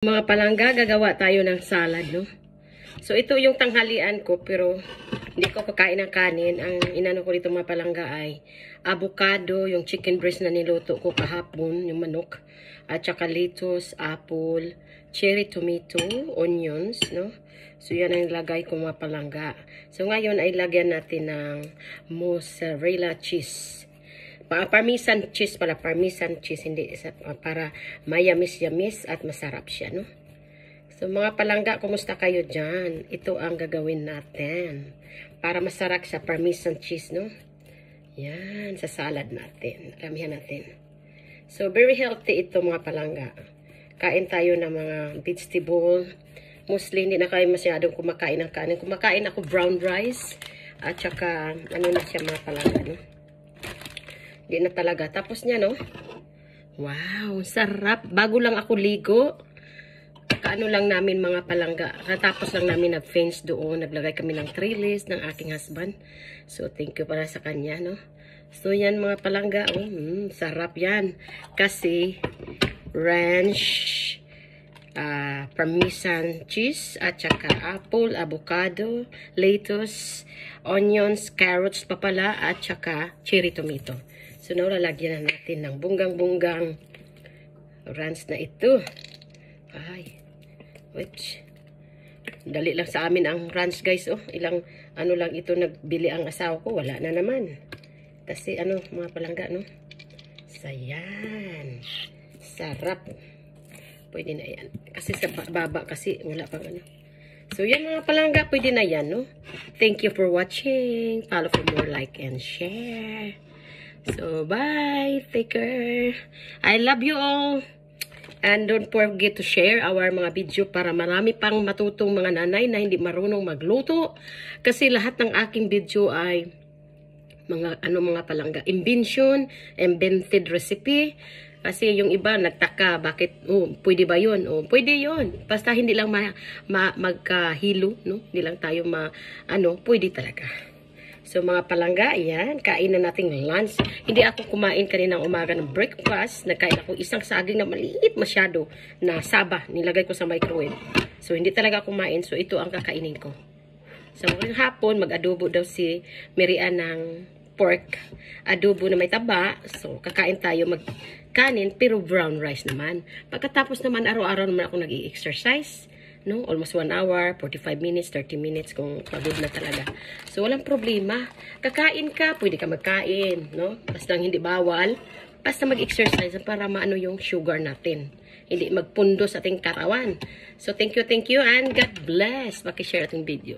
Mga palangga, gagawa tayo ng salad, no? So, ito yung tanghalian ko, pero hindi ko kakain ng kanin. Ang inano ko dito mga palangga ay avocado, yung chicken breast na niluto ko kahapon, yung manok, at saka lettuce, apple, cherry tomato, onions, no? So, yan ang ilagay ko mga palangga. So, ngayon ay lagyan natin ng mozzarella cheese. Parmesan cheese pala, parmesan cheese, hindi para mayamis-yamis at masarap siya, no? So, mga palangga, kumusta kayo dyan? Ito ang gagawin natin para masarap sa parmesan cheese, no? Yan, sa salad natin. Ramihan natin. So, very healthy ito, mga palangga. Kain tayo ng mga vegetable. Mostly, hindi na kayo masyadong kumakain ng kanin. Kumakain ako brown rice at saka, ano na siya mga palangga, no? Hindi na talaga. Tapos niya, no? Wow, sarap. Bago lang ako ligo. Kaano lang namin mga palangga. Katapos lang namin nag-fence doon. Naglagay kami ng trellis ng aking husband. So, thank you para sa kanya, no? So, yan mga palangga. Oh, sarap yan. Kasi, ranch, parmesan cheese, at saka apple, avocado, lettuce, onions, carrots pa pala, at saka cherry tomato. So, lalagyan na natin ng bunggang-bunggang ranch na ito. Ay, which, dali lang sa amin ang ranch, guys. Oh, ilang, ano lang ito, nagbili ang asawa ko. Wala na naman. Kasi, ano, mga palangga, no? Sayan. Sarap. Pwede na yan. Kasi sa baba, kasi wala pang ano. So, yan mga palangga, pwede na yan, no? Thank you for watching. Follow for more, like, and share. So, bye. Take care. I love you all. And don't forget to share our mga video para marami pang matutong mga nanay na hindi marunong magluto. Kasi lahat ng aking video ay mga palangga. Invented recipe. Kasi yung iba nagtaka, bakit, pwede ba yun? Pwede yun. Basta hindi lang magkahilo, no? Hindi lang tayo pwede talaga. So, mga palangga, yan. Kain na nating lunch. Hindi ako kumain kaninang umaga ng breakfast. Nagkain ako isang saging na maliit masyado na saba. Nilagay ko sa microwave. So, hindi talaga kumain. So, ito ang kakainin ko. So, ngayong hapon, mag-adobo daw si Marian ng pork. Adobo na may taba. So, kakain tayo magkanin, pero brown rice naman. Pagkatapos naman, araw-araw naman ako nag-i-exercise. No? Almost 1 hour, 45 minutes, 30 minutes kung pagod na talaga. So, walang problema. Kakain ka, pwede ka magkain. No? Basta hindi bawal. Basta mag-exercise para maano yung sugar natin. Hindi magpundo sa ating katawan. So, thank you, and God bless. Paki-share ating video.